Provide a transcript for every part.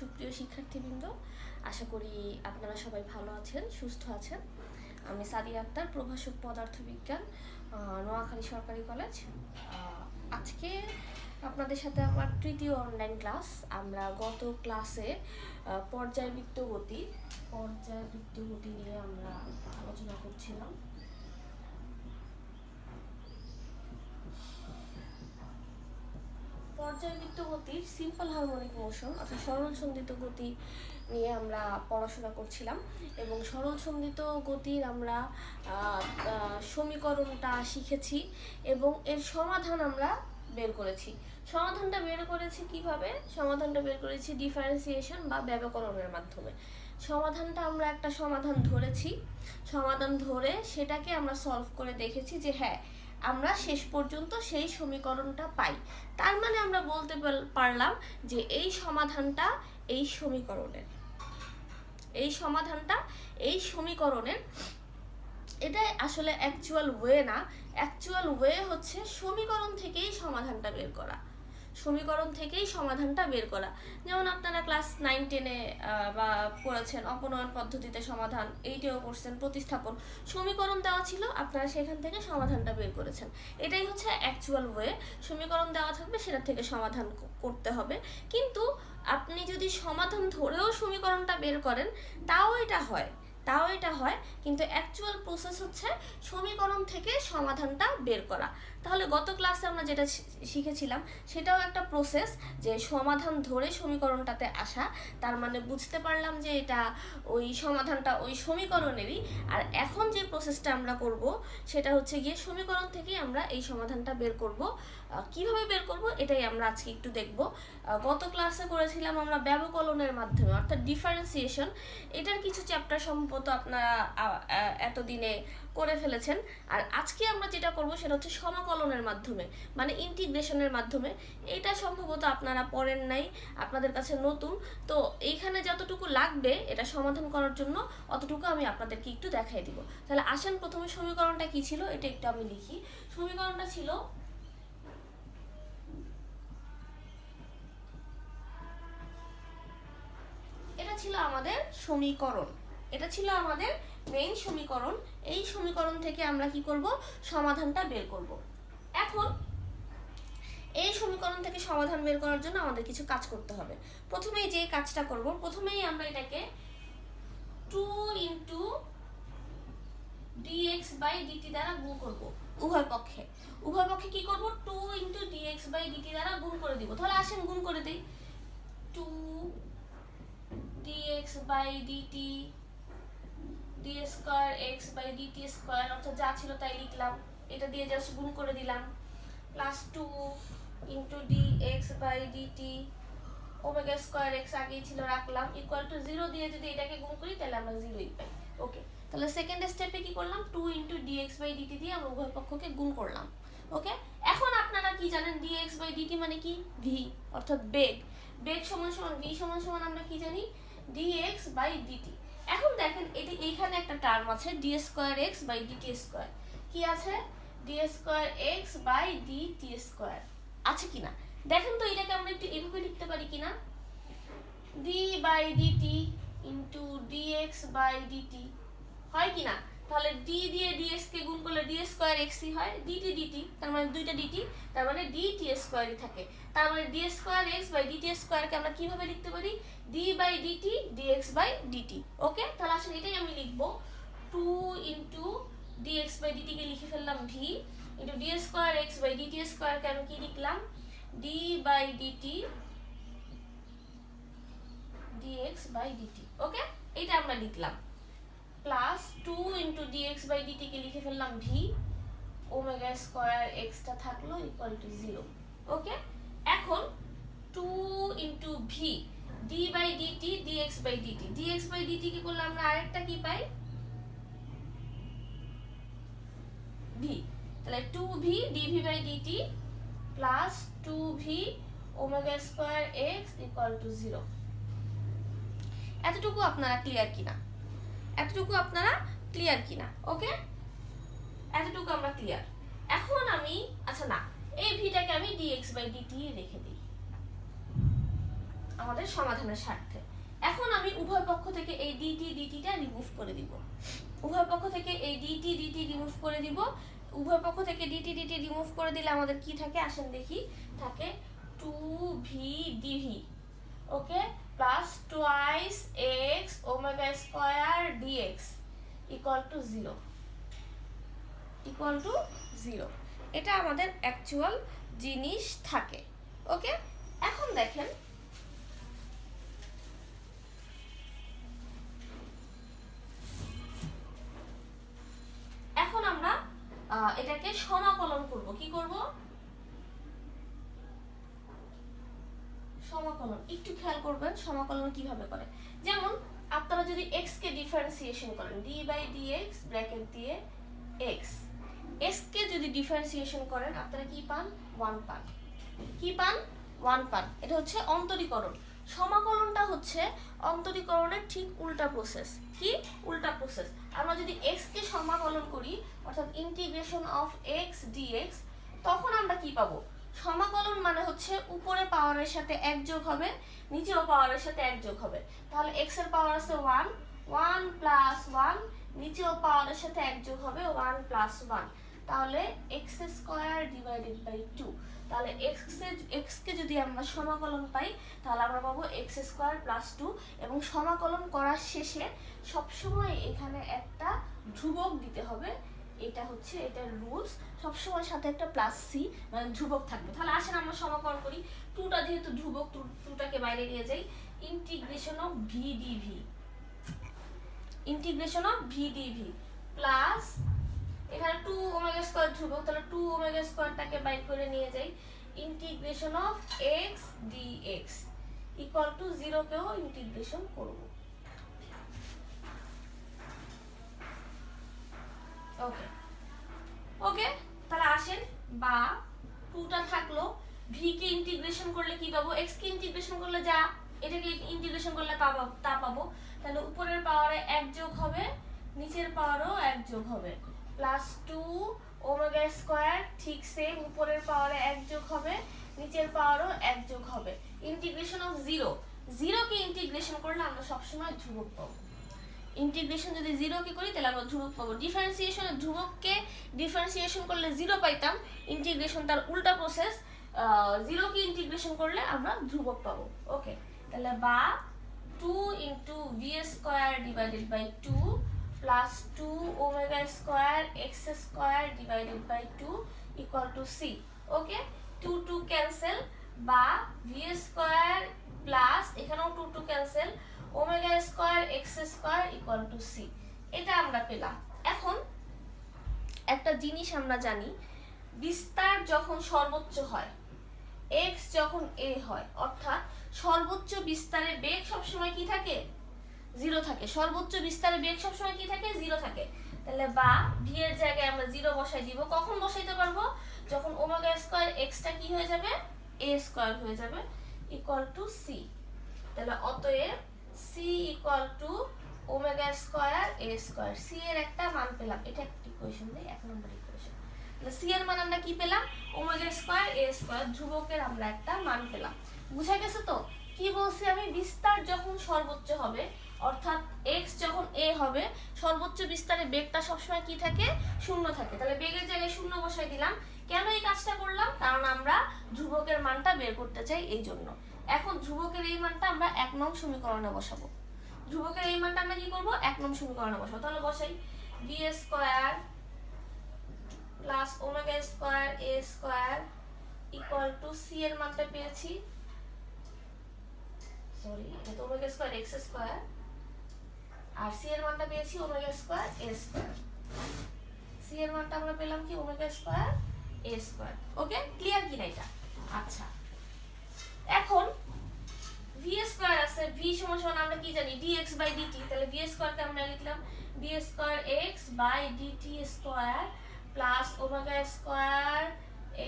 সুপ্রিয় শিক্ষার্থীবৃন্দ, আশা করি আপনারা সবাই ভালো আছেন, সুস্থ আছেন। আমি সাদিয়া আক্তার, প্রভাষক পদার্থবিজ্ঞান, নোয়াখালী সরকারি কলেজ। আজকে আপনাদের সাথে আমার তৃতীয় অনলাইন ক্লাস। আমরা গত ক্লাসে পর্যায়বৃত্ত গতি নিয়ে আমরা আলোচনা করছিলাম। পর্যায়বৃত্ত গতির সিম্পল হারমোনিক মোশন অর্থাৎ সরল সন্ধিত গতি নিয়ে আমরা পড়াশোনা করছিলাম এবং সরল সন্ধিত গতির আমরা সমীকরণটা শিখেছি এবং এর সমাধান আমরা বের করেছি। সমাধানটা বের করেছি কিভাবে? সমাধানটা বের করেছি ডিফারেন্সিয়েশন বা ব্যবকলনের মাধ্যমে। সমাধানটা আমরা একটা সমাধান ধরেছি, সমাধান ধরে সেটাকে আমরা সলভ করে দেখেছি যে হ্যাঁ আমরা শেষ পর্যন্ত সেই সমীকরণটা পাই। তার মানে আমরা বলতে পারলাম যে এই সমাধানটা এই সমীকরণের এটা আসলে অ্যাকচুয়াল ওয়ে না। অ্যাকচুয়াল ওয়ে হচ্ছে সমীকরণ থেকেই সমাধানটা বের করা। যেমন আপনারা ক্লাস 9-10-এ বা পড়েছেন অপনয়ন পদ্ধতিতে সমাধান, 8-এও করছেন প্রতিস্থাপন। সমীকরণ দেওয়া ছিল, আপনারা সেখান থেকে সমাধানটা বের করেছেন। এটাই হচ্ছে অ্যাকচুয়াল ওয়ে। সমীকরণ দেওয়া থাকবে, সেটা থেকে সমাধান করতে হবে। কিন্তু আপনি যদি সমাধান ধরেও সমীকরণটা বের করেন তাও এটা হয়, কিন্তু অ্যাকচুয়াল প্রসেস হচ্ছে সমীকরণ থেকে সমাধানটা বের করা। তাহলে গত ক্লাসে আমরা যেটা শিখেছিলাম সেটাও একটা প্রসেস, যে সমাধান ধরে সমীকরণটাতে আসা। তার মানে বুঝতে পারলাম যে এটা ওই সমাধানটা ওই সমীকরণেরই। আর এখন যে প্রসেসটা আমরা করব সেটা হচ্ছে গিয়ে সমীকরণ থেকেই আমরা এই সমাধানটা বের করব। কিভাবে বের করব এটাই আমরা আজকে একটু দেখব। গত ক্লাসে করেছিলাম আমরা ব্যবকলনের মাধ্যমে অর্থাৎ ডিফারেন্সিয়েশন। এটার কিছু চ্যাপ্টার সম্ভবত আপনারা এতদিনে করে ফেলেছেন। আর আজকে আমরা যেটা করব সেটা হচ্ছে সমাকলনের মাধ্যমে, মানে ইন্টিগ্রেশনের মাধ্যমে। এটা সম্ভবত আপনারা পড়েন নাই, আপনাদের কাছে নতুন। তো এইখানে যতটুকু লাগবে এটা সমাধান করার জন্য অতটুকু আমি আপনাদেরকে একটু দেখাই দিব। তাহলে আসেন প্রথমে সমীকরণটা কি ছিল এটা একটু আমি লিখি। সমীকরণটা ছিল এটা ছিল আমাদের মেইন সমীকরণ। এই সমীকরণ থেকে আমরা কি করব? সমাধানটা বের করব। এখন এই সমীকরণ থেকে সমাধান বের করার জন্য আমাদের কিছু কাজ করতে হবে। প্রথমেই যে কাজটা করব, প্রথমেই আমরা এটাকে 2 dx/dt দ্বারা গুণ করব। উভয় পক্ষে কি করব? 2 dx/dt দ্বারা গুণ করে দিব। তাহলে আসেন গুণ করে দেই। 2 dx/dt d2x/dt2 অর্থাৎ যা ছিল তাই লিখলাম, এটা দিয়ে জাস্ট গুণ করে দিলাম, plus 2 dx/dt omega square x আগেই ছিল রাখলাম, ইকুয়াল টু 0 দিয়ে যদি এটাকে গুণ করি তাহলে আমরা 0ই পাই। ওকে, তাহলে সেকেন্ড স্টেপে কি করলাম? 2 dx/dt দিয়ে আমরা উভয় পক্ষকে গুণ করলাম। ওকে, এখন আপনারা কি জানেন? dx/dt মানে কি? v অর্থাৎ বেগ সমান v সমান আমরা কি জানি? dx/dt। এখন দেখেন এটি এইখানে একটা টার্ম আছে d2x/dt2। কি আছে? d2x/dt2 আছে কিনা দেখেন তো। এটাকে আমরা একটু এভাবে লিখতে পারি কিনা? d/dt dx/dt হয় কিনা? তাহলে d দিয়ে dx কে গুণ করলে d2x হয়, dt তার মানে দুইটা dt, তার মানে dt2 থাকে। তার মানে d2x/dt2 কে আমরা কিভাবে লিখতে পারি? d/dt dx/dt। ওকে, তাহলে আসলে এটাই আমি লিখব। 2 dx/dt কে লিখে ফেললাম v d2x/dt2 কে আমি কি লিখলাম? d/dt dx/dt। ওকে, এটা আমরা লিখলাম, প্লাস 2 dx/dt কে লিখে ফেললাম v ওমেগা স্কয়ার x টা থাকলো ইকুয়াল টু 0। ওকে, এখন 2 v d/dt dx/dt কে করলে আমরা আরেকটা কি পাই? v। তাহলে 2v dv/dt plus 2v omega square x equal to 0। এতটুকু আপনারা ক্লিয়ার কিনা? ওকে, এতটুকু আমরা ক্লিয়ার। এখন আমি এই ভিটাকে আমি dx/dt রেখে দিই। আমাদের সমাধানের স্বার্থে। এখন আমি উভয় পক্ষ থেকে এই ডিটিটা রিমুভ করে দিব, উভয় পক্ষ থেকে এই ডিটি রিমুভ করে দিব। উভয় পক্ষ থেকে ডিটি রিমুভ করে দিলে আমাদের কি থাকে আসেন দেখি, থাকে 2v dv, okay, plus twice x omega square dx equal to 0, equal to 0। এটা আমাদের অ্যাকচুয়াল জিনিস থাকে, ওকে। এখন দেখেন এখন আমরা এটাকে সমাকলন করব। কি করব? সমাকলন। একটু খেয়াল করবেন সমাকলন কিভাবে করে। যেমন আপনারা যদি x কে ডিফারেন্সিয়েশন করেন, d বাই dx ব্র্যাকেট দিয়ে x, x কে যদি ডিফারেন্সিয়েশন করেন আপনারা কি পান? 1 পান। কি পান? 1 পান। এটা হচ্ছে অন্তরীকরণ। সমাকলনটা হচ্ছে অন্তরীকরণের ঠিক উল্টা প্রসেস। কি উল্টা প্রসেস? আমরা যদি x কে সমাকলন করি অর্থাৎ ইন্টিগ্রেশন অফ x dx, তখন আমরা কি পাবো? সমাকলন মানে হচ্ছে উপরে পাওয়ারের সাথে 1 যোগ হবে, নিচেও পাওয়ারের সাথে 1 যোগ হবে। তাহলে x এর পাওয়ার আছে 1, 1 প্লাস 1, নিচেও পাওয়ারের সাথে 1 যোগ হবে 1 প্লাস 1, তাহলে x স্কয়ার ডিভাইডেড বাই 2। তাহলে x কে যদি আমরা সমাকলন পাই তাহলে আমরা পাবো x স্কয়ার প্লাস 2, এবং সমাকলন করার শেষে সবসময় এখানে একটা ধ্রুবক দিতে হবে। এটা হচ্ছে এটার রুলস, সবসময় সাথে একটা প্লাস সি মানে ধ্রুবক থাকবে। তাহলে আসেন আমরা সমাকলন করি। 2টা যেহেতু ধ্রুবক, 2টাকে বাইরে নিয়ে যাই। Integration of v dv, integration of v dv plus এখানে 2 ওমেগা স্কয়ার ধ্রুবক, তাহলে 2 ওমেগা স্কয়ারটাকে বাইর করে নিয়ে যাই। Integration of x dx equal to 0 কেও ইন্টিগ্রেশন করব। ওকে ওকে, তাহলে আসেন বা 2টা থাকলো, v কে ইন্টিগ্রেশন করলে কি পাবো? x কে ইন্টিগ্রেশন করলে যা, এটাকে ইন্টিগ্রেশন করলে তা পাবো। তাহলে উপরের পাওয়ারে 1 যোগ হবে, নিচের পাওয়ারও 1 যোগ হবে, প্লাস 2 ওমেগা স্কয়ার, ঠিক সেম উপরের পাওয়ারে 1 যোগ হবে, নিচের পাওয়ারও 1 যোগ হবে। ইন্টিগ্রেশন অফ 0 কে ইন্টিগ্রেশন করলে আমরা সবসময় ধ্রুবক পাবো। ইন্টিগ্রেশন যদি 0 কে করি তাহলে আমরা ধ্রুবক পাবো। ডিফারেন্সিয়েশনে ধ্রুবককে ডিফারেন্সিয়েশন করলে 0 পাইতাম, ইন্টিগ্রেশন তার উল্টা প্রসেস, 0 কে ইন্টিগ্রেশন করলে আমরা ধ্রুবক পাবো। ওকে, তাহলে বা 2 into v square divided by 2 plus 2 omega square x square divided by 2 equal to C. Okay, 2 cancel, বা ভি স্কয়ার প্লাস এখানেও 2 cancel, omega square x square equal to C. এটা আমরা পেলাম। এখন একটা জিনিস আমরা জানি, বিস্তার যখন সর্বোচ্চ হয়, x যখন a হয়, অর্থাৎ সর্বোচ্চ বিস্তারে বেগ সবসময় কি থাকে? 0 থাকে। সর্বোচ্চ বিস্তারে বেগ সবসময় কি থাকে? 0 থাকে। তাহলে বা v এর জায়গায় আমরা 0 বসাই দিব। কখন বসাইতে পারবো? যখন ওমেগা স্কয়ার x টা কি হয়ে যাবে? a স্কয়ার হয়ে যাবে ইকুয়াল টু c। তাহলে অতএব c equal to omega square a square. c এর একটা মান পেলাম, এটা একটা ইকুয়েশন দেই, 1 নম্বর ইকুয়েশন। তাহলে c এর মান আমরা কি পেলাম? ওমেগা স্কয়ার a স্কয়ার, ধ্রুবকের আমরা একটা মান পেলাম। বুঝা গেছে তো? কি বলছি আমি? বিস্তার যখন সর্বোচ্চ হবে, অর্থাৎ x যখন a হবে, সর্বোচ্চ বিস্তারে বেগটা সবসময় কি থাকে? 0 থাকে। তাহলে বেগের জায়গায় 0 বসাই দিলাম। কেন এই কাজটা করলাম? কারণ আমরা ধ্রুবকের মানটা বের করতে চাই, এই জন্য। এখন ধ্রুবকের এই মানটা আমরা 1 নং সমীকরণে বসাবো। ধ্রুবকের এই মানটা আমরা কি করব? 1 নং সমীকরণে বসাবো। তাহলে বসাই b square plus omega square a square equal two c এর মানটা পেয়েছি, সরি এটা তো ওমেগা স্কয়ার x স্কয়ার, আর c এর মানটা পেয়েছি omega square a square. c এর মানটা আমরা পেলাম কি? Omega square a square. Okay, clear কিনা এটা? আচ্ছা, এখন v স্কয়ার আছে, v সমান আমরা কি জানি? dx by dt। তাহলে v স্কয়ার কে আমরা লিখলাম d square x by dt square plus omega square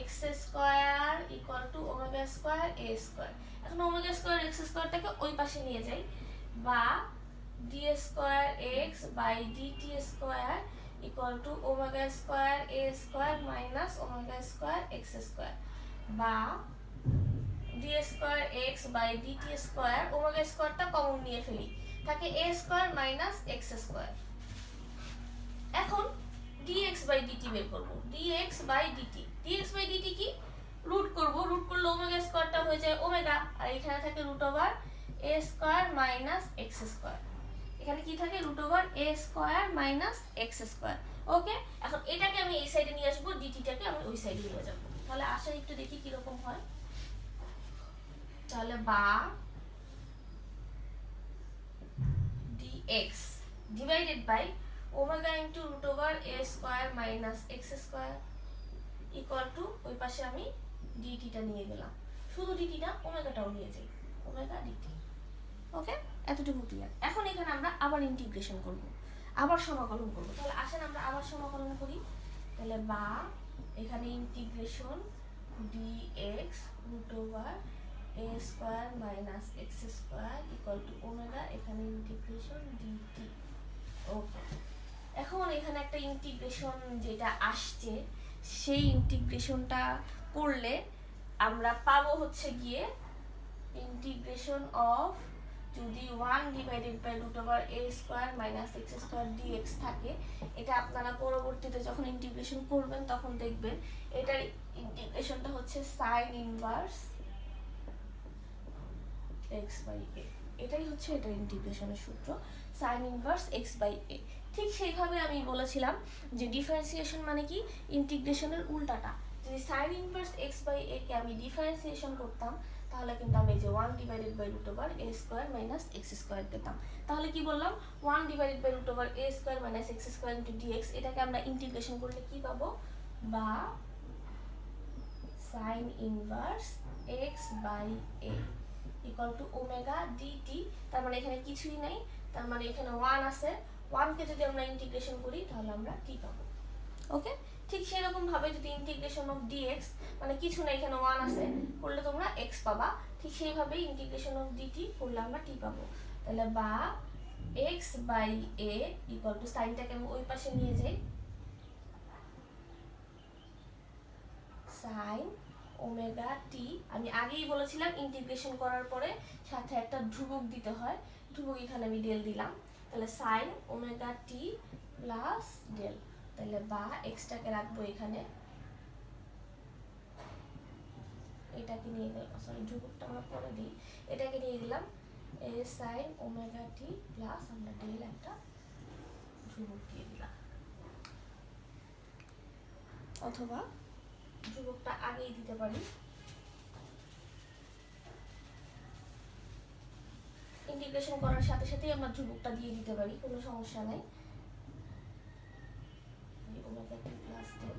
x square equal to omega square a square. এখন ওমেগা স্কয়ার x স্কয়ারটাকে ওই পাশে নিয়ে যাই, বা d square x by dt square equal to omega square a square minus omega square x square, বা d d square x by d t square, omega স্কোয়ারটা common নিয়ে ফেলি, থাকে এ স্কোয়ার মাইনাস এক্স স্কোয়ার। এখন dx বাই dt বের করব, dx by dt, dx by dt কি root করব, রুট করলে ওমেগা স্কোয়ারটা হয়ে যায় ওমেগা, আর এখানে থাকে root over a square minus x square, এখানে কি থাকে root over a square minus x square. Okay, এখন এটাকে আমি এই সাইডে নিয়ে আসবো, ডিটিটাকে আমি ওই সাইডে নিয়ে যাব। তাহলে আসা একটু দেখি কি রকম হয়। তাহলে বা dx divided by omega into root over a square minus x square equal to, ওই পাশে আমি ডিটিটা নিয়ে গেলাম, শুধু ডিটিটা ওমেগাটাও নিয়ে যাই, ওমেগা ডিটি। ওকে, এতটুকু ক্লিয়ার। এখন এখানে আমরা আবার ইন্টিগ্রেশন করব, আবার সমাকলন করব। তাহলে আসেন আমরা আবার সমাকলন করি। তাহলে বা এখানে integration dx root over a square minus x square equal to omega, এখানে ইন্টিগ্রেশন ডিটি। ওকে, এখন এখানে একটা ইন্টিগ্রেশন যেটা আসছে, সেই ইন্টিগ্রেশনটা করলে আমরা পাবো হচ্ছে গিয়ে ইন্টিগ্রেশন অফ, যদি 1 divided by root over a square minus x square dx থাকে, এটা আপনারা পরবর্তীতে যখন ইন্টিগ্রেশন করবেন তখন দেখবেন এটার ইন্টিগ্রেশনটা হচ্ছে sin inverse x by a, এটাই হচ্ছে এটার ইন্টিগ্রেশনের সূত্র, sin inverse x by a। ঠিক সেইভাবে আমি বলেছিলাম যে ডিফারেন্সিয়েশন মানে কি, ইন্টিগ্রেশনের উল্টাটা। যদি sin inverse x by a কে আমি ডিফারেন্সিয়েশন করতাম, তাহলে কিন্তু আমি যে 1 divided by root over a square minus x square পেতাম। তাহলে কি বললাম, 1 divided by root over a square minus x square into dx, এটাকে আমরা ইন্টিগ্রেশন করলে কি পাবো, বা sin inverse x by a equal to omega dt. তার মানে এখানে কিছুই নাই, তার মানে এখানে 1 আছে, 1 কে যদি আমরা ইন্টিগ্রেশন করি তাহলে আমরা t পাবো। ওকে, ঠিক সেরকম ভাবে যদি ইন্টিগ্রেশন অফ dx, মানে কিছু না এখানে 1 আছে, করলে তোমরা x পাবা, ঠিক সেইভাবে ইন্টিগ্রেশন অফ dt করলে আমরা t পাবো। তাহলে বা x by a equal to, সাইনটাকে আমি ওই পাশে নিয়ে যাই, সাইন ওমেগা টি, আমি আগেই বলেছিলাম ইন্টিগ্রেশন করার পরে সাথে একটা ধ্রুবক দিতে হয়, ধ্রুবক এখানে আমি ডেল দিলাম। তাহলে sine omega t plus del, তাহলে বা এক্সটাকে রাখবো এখানে, এটাকে নিয়ে গেলাম, সরি ধ্রুবকটা আমরা পরে দিই, এটাকে নিয়ে গেলাম এ সাইন ওমেগা টি প্লাস আমরা ডেল একটা ধ্রুবক দিয়ে দিলাম, অথবা ধ্রুবকটা আগেই দিতে পারি। ইন্টিগ্রেশন করার সাথে সাথেই আমরা ধ্রুবকটা দিয়ে দিতে পারি, কোনো সমস্যা নাই। ওমেগা টি প্লাস ডেল,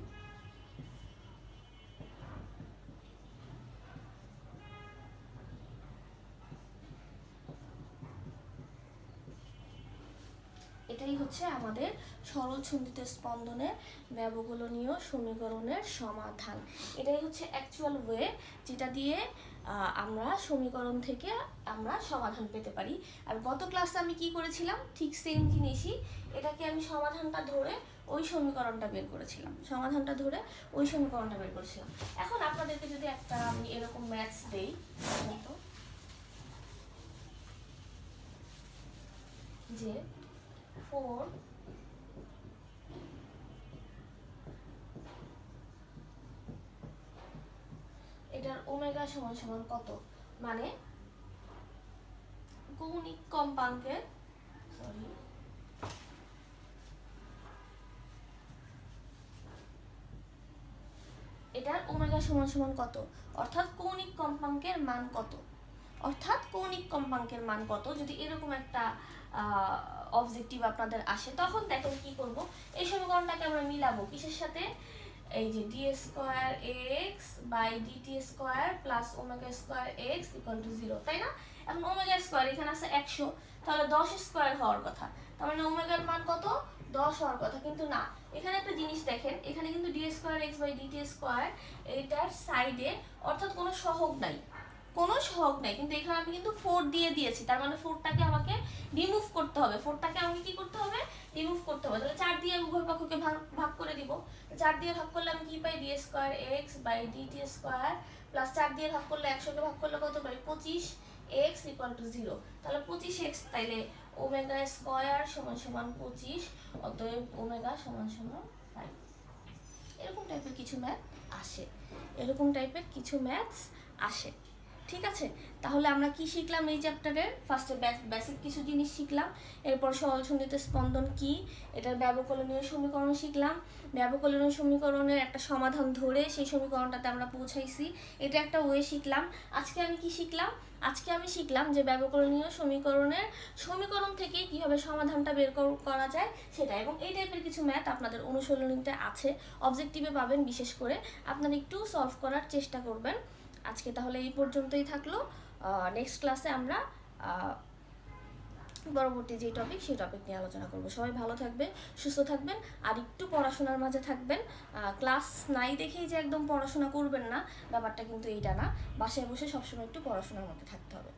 এটাই হচ্ছে আমাদের সরল ছন্দিত স্পন্দনের ব্যবকলনীয় সমীকরণের সমাধান। এটাই হচ্ছে অ্যাকচুয়াল ওয়ে যেটা দিয়ে আমরা সমীকরণ থেকে আমরা সমাধান পেতে পারি। আর গত ক্লাসে আমি কি করেছিলাম, ঠিক সেম জিনিসই, এটাকে আমি সমাধানটা ধরে ওই সমীকরণটা বের করেছিলাম, সমাধানটা ধরে ওই সমীকরণটা বের করেছিলাম। এখন আপনাদেরকে যদি একটা আমি এরকম ম্যাথস দেই, যে 4 এটার ওমেগা সমান সমান কত, মানে কৌণিক কম্পাঙ্কের, সরি এটার ওমেগা সমান সমান কত, অর্থাৎ কৌণিক কম্পাঙ্কের মান কত, অর্থাৎ কৌণিক কম্পাঙ্কের মান কত, যদি এরকম একটা অবজেক্টিভ আপনাদের আসে, তখন দেখেন কি করব, এই সমীকরণটাকে আমরা মিলাবো কিসের সাথে, এই যে d square x by dt square plus omega square x equal to 0, তাই না? এখন ওমেগা স্কয়ার এখানে আছে 100, তাহলে 10 স্কয়ার হওয়ার কথা, তার মানে ওমেগার মান কত, 10 হওয়ার কথা, কিন্তু না, এখানে একটা জিনিস দেখেন, এখানে কিন্তু d square x by dt square এটার সাইডে অর্থাৎ কোনো সহগ নাই, কোনো সহগ নাই, কিন্তু এখানে আমি কিন্তু 4 দিয়ে দিয়েছি, তার মানে 4টাকে আমাকে রিমুভ করতে হবে, 4টাকে আমাকে কি করতে হবে, রিমুভ করতে হবে। তাহলে 4 দিয়ে উভয় পক্ষকে ভাগ করে দিব। 4 দিয়ে ভাগ করলে আমি কি পাই, d square x by d t square, plus 4 দিয়ে ভাগ করলে 100কে ভাগ করলে কত পাই, 25x ইকুয়াল টু 0। তাহলে 25x, তাইলে ওমেগা স্কোয়ার সমান সমান 25, অতএব ওমেগা সমান সমান 5। এরকম টাইপের কিছু ম্যাথ আসে, এরকম টাইপের কিছু ম্যাথস আসে। ঠিক আছে, তাহলে আমরা কি শিখলাম এই চ্যাপ্টারের? ফার্স্টে বেসিক কিছু জিনিস শিখলাম, এরপর সহজসন্ধিত স্পন্দন কি, এটার ব্যবকলনীয় সমীকরণ শিখলাম, ব্যবকলনীয় সমীকরণের একটা সমাধান ধরে সেই সমীকরণটাতে আমরা পৌঁছাইছি, এটা একটা ওয়ে শিখলাম। আজকে আমি কি শিখলাম? আজকে আমি শিখলাম যে ব্যবকলনীয় সমীকরণের সমীকরণ থেকে কিভাবে সমাধানটা বের করা যায় সেটা, এবং এই টাইপের কিছু ম্যাথ আপনাদের অনুশীলনীতে আছে, অবজেক্টিভে পাবেন, বিশেষ করে আপনারা একটু সলভ করার চেষ্টা করবেন। আজকে তাহলে এই পর্যন্তই থাকলো। নেক্সট ক্লাসে আমরা পরবর্তী যে টপিক সেই টপিক নিয়ে আলোচনা করব। সবাই ভালো থাকবেন, সুস্থ থাকবেন, আর একটু পড়াশোনার মাঝে থাকবেন। ক্লাস নাই দেখেই যে একদম পড়াশোনা করবেন না, ব্যাপারটা কিন্তু এইটা না। বাসায় বসে সবসময় একটু পড়াশোনার মধ্যে থাকতে হবে।